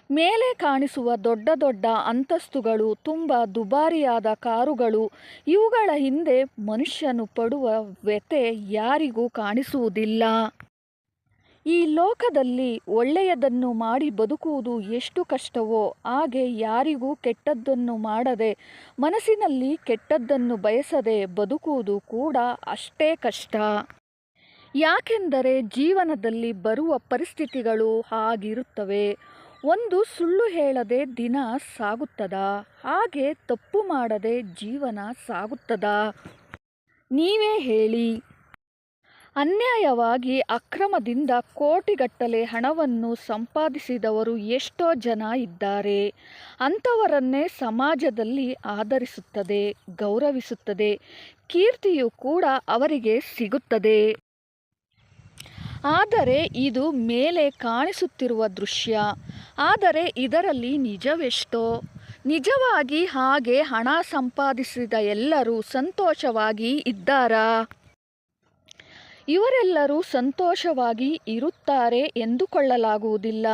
ಮೇಲೆ ಕಾಣಿಸುವ ದೊಡ್ಡ ದೊಡ್ಡ ಅಂತಸ್ತುಗಳು, ತುಂಬ ದುಬಾರಿಯಾದ ಕಾರುಗಳು, ಇವುಗಳ ಹಿಂದೆ ಮನುಷ್ಯನು ಪಡುವ ವ್ಯಥೆ ಯಾರಿಗೂ ಕಾಣಿಸುವುದಿಲ್ಲ. ಈ ಲೋಕದಲ್ಲಿ ಒಳ್ಳೆಯದನ್ನು ಮಾಡಿ ಬದುಕುವುದು ಎಷ್ಟು ಕಷ್ಟವೋ ಹಾಗೆ ಯಾರಿಗೂ ಕೆಟ್ಟದ್ದನ್ನು ಮಾಡದೆ ಮನಸ್ಸಿನಲ್ಲಿ ಕೆಟ್ಟದ್ದನ್ನು ಬಯಸದೆ ಬದುಕುವುದು ಕೂಡ ಅಷ್ಟೇ ಕಷ್ಟ. ಯಾಕೆಂದರೆ ಜೀವನದಲ್ಲಿ ಬರುವ ಪರಿಸ್ಥಿತಿಗಳು ಹಾಗಿರುತ್ತವೆ. ಒಂದು ಸುಳ್ಳು ಹೇಳದೆ ದಿನ ಸಾಗುತ್ತದಾ? ಹಾಗೆ ತಪ್ಪು ಮಾಡದೆ ಜೀವನ ಸಾಗುತ್ತದಾ? ನೀವೇ ಹೇಳಿ. ಅನ್ಯಾಯವಾಗಿ ಅಕ್ರಮದಿಂದ ಕೋಟಿಗಟ್ಟಲೆ ಹಣವನ್ನು ಸಂಪಾದಿಸಿದವರು ಎಷ್ಟೋ ಜನ ಇದ್ದಾರೆ. ಅಂಥವರನ್ನೇ ಸಮಾಜದಲ್ಲಿ ಆದರಿಸುತ್ತದೆ, ಗೌರವಿಸುತ್ತದೆ, ಕೀರ್ತಿಯೂ ಕೂಡ ಅವರಿಗೆ ಸಿಗುತ್ತದೆ. ಆದರೆ ಇದು ಮೇಲೆ ಕಾಣಿಸುತ್ತಿರುವ ದೃಶ್ಯ. ಆದರೆ ಇದರಲ್ಲಿ ನಿಜವೆಷ್ಟೋ? ನಿಜವಾಗಿ ಹಾಗೆ ಹಣ ಸಂಪಾದಿಸಿದ ಎಲ್ಲರೂ ಸಂತೋಷವಾಗಿ ಇದ್ದಾರಾ? ಇವರೆಲ್ಲರೂ ಸಂತೋಷವಾಗಿ ಇರುತ್ತಾರೆ ಎಂದುಕೊಳ್ಳಲಾಗುವುದಿಲ್ಲ.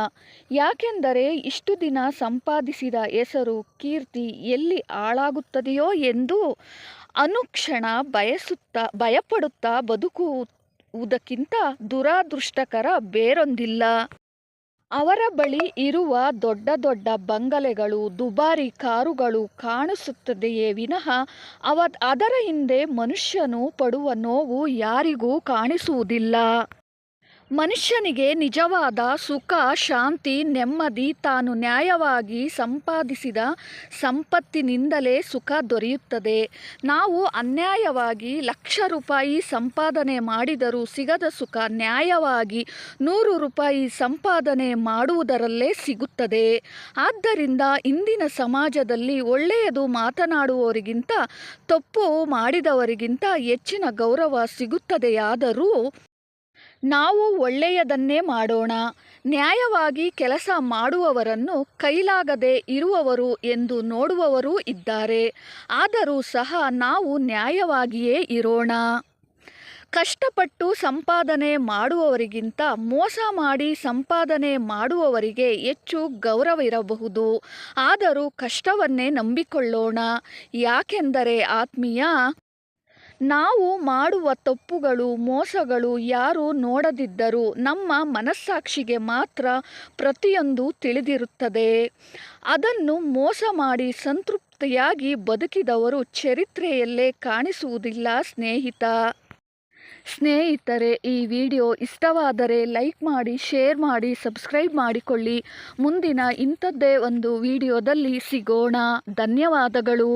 ಯಾಕೆಂದರೆ ಇಷ್ಟು ದಿನ ಸಂಪಾದಿಸಿದ ಹೆಸರು, ಕೀರ್ತಿ ಎಲ್ಲಿ ಹಾಳಾಗುತ್ತದೆಯೋ ಎಂದು ಅನುಕ್ಷಣ ಭಯಪಡುತ್ತಾ ಬದುಕುವುದಕ್ಕಿಂತ ದುರದೃಷ್ಟಕರ ಬೇರೊಂದಿಲ್ಲ. ಅವರ ಬಳಿ ಇರುವ ದೊಡ್ಡ ದೊಡ್ಡ ಬಂಗಲೆಗಳು, ದುಬಾರಿ ಕಾರುಗಳು ಕಾಣಿಸುತ್ತದೆಯೇ ವಿನಃ ಅದರ ಹಿಂದೆ ಮನುಷ್ಯನು ಪಡುವ ನೋವು ಯಾರಿಗೂ ಕಾಣಿಸುವುದಿಲ್ಲ. ಮನುಷ್ಯನಿಗೆ ನಿಜವಾದ ಸುಖ, ಶಾಂತಿ, ನೆಮ್ಮದಿ ತಾನು ನ್ಯಾಯವಾಗಿ ಸಂಪಾದಿಸಿದ ಸಂಪತ್ತಿನಿಂದಲೇ ಸುಖ ದೊರೆಯುತ್ತದೆ. ನಾವು ಅನ್ಯಾಯವಾಗಿ ಲಕ್ಷ ರೂಪಾಯಿ ಸಂಪಾದನೆ ಮಾಡಿದರೂ ಸಿಗದ ಸುಖ ನ್ಯಾಯವಾಗಿ 100 ರೂಪಾಯಿ ಸಂಪಾದನೆ ಮಾಡುವುದರಲ್ಲೇ ಸಿಗುತ್ತದೆ. ಆದ್ದರಿಂದ ಇಂದಿನ ಸಮಾಜದಲ್ಲಿ ಒಳ್ಳೆಯದು ಮಾತನಾಡುವವರಿಗಿಂತ ತಪ್ಪು ಮಾಡಿದವರಿಗಿಂತ ಹೆಚ್ಚಿನ ಗೌರವ ಸಿಗುತ್ತದೆಯಾದರೂ ನಾವು ಒಳ್ಳೆಯದನ್ನೇ ಮಾಡೋಣ. ನ್ಯಾಯವಾಗಿ ಕೆಲಸ ಮಾಡುವವರನ್ನು ಕೈಲಾಗದೆ ಇರುವವರು ಎಂದು ನೋಡುವವರೂ ಇದ್ದಾರೆ. ಆದರೂ ಸಹ ನಾವು ನ್ಯಾಯವಾಗಿಯೇ ಇರೋಣ. ಕಷ್ಟಪಟ್ಟು ಸಂಪಾದನೆ ಮಾಡುವವರಿಗಿಂತ ಮೋಸ ಮಾಡಿ ಸಂಪಾದನೆ ಮಾಡುವವರಿಗೆ ಹೆಚ್ಚು ಗೌರವವಿರಬಹುದು. ಆದರೂ ಕಷ್ಟವನ್ನೇ ನಂಬಿಕೊಳ್ಳೋಣ. ಯಾಕೆಂದರೆ ಆತ್ಮೀಯ, ನಾವು ಮಾಡುವ ತಪ್ಪುಗಳು, ಮೋಸಗಳು ಯಾರೂ ನೋಡದಿದ್ದರೂ ನಮ್ಮ ಮನಸ್ಸಾಕ್ಷಿಗೆ ಮಾತ್ರ ಪ್ರತಿಯೊಂದು ತಿಳಿದಿರುತ್ತದೆ. ಅದನ್ನು ಮೋಸ ಮಾಡಿ ಸಂತೃಪ್ತಿಯಾಗಿ ಬದುಕಿದವರು ಚರಿತ್ರೆಯಲ್ಲೇ ಕಾಣಿಸುವುದಿಲ್ಲ ಸ್ನೇಹಿತರೆ, ಈ ವಿಡಿಯೋ ಇಷ್ಟವಾದರೆ ಲೈಕ್ ಮಾಡಿ, ಶೇರ್ ಮಾಡಿ, ಸಬ್ಸ್ಕ್ರೈಬ್ ಮಾಡಿಕೊಳ್ಳಿ. ಮುಂದಿನ ಇಂಥದ್ದೇ ಒಂದು ವಿಡಿಯೋದಲ್ಲಿ ಸಿಗೋಣ. ಧನ್ಯವಾದಗಳು.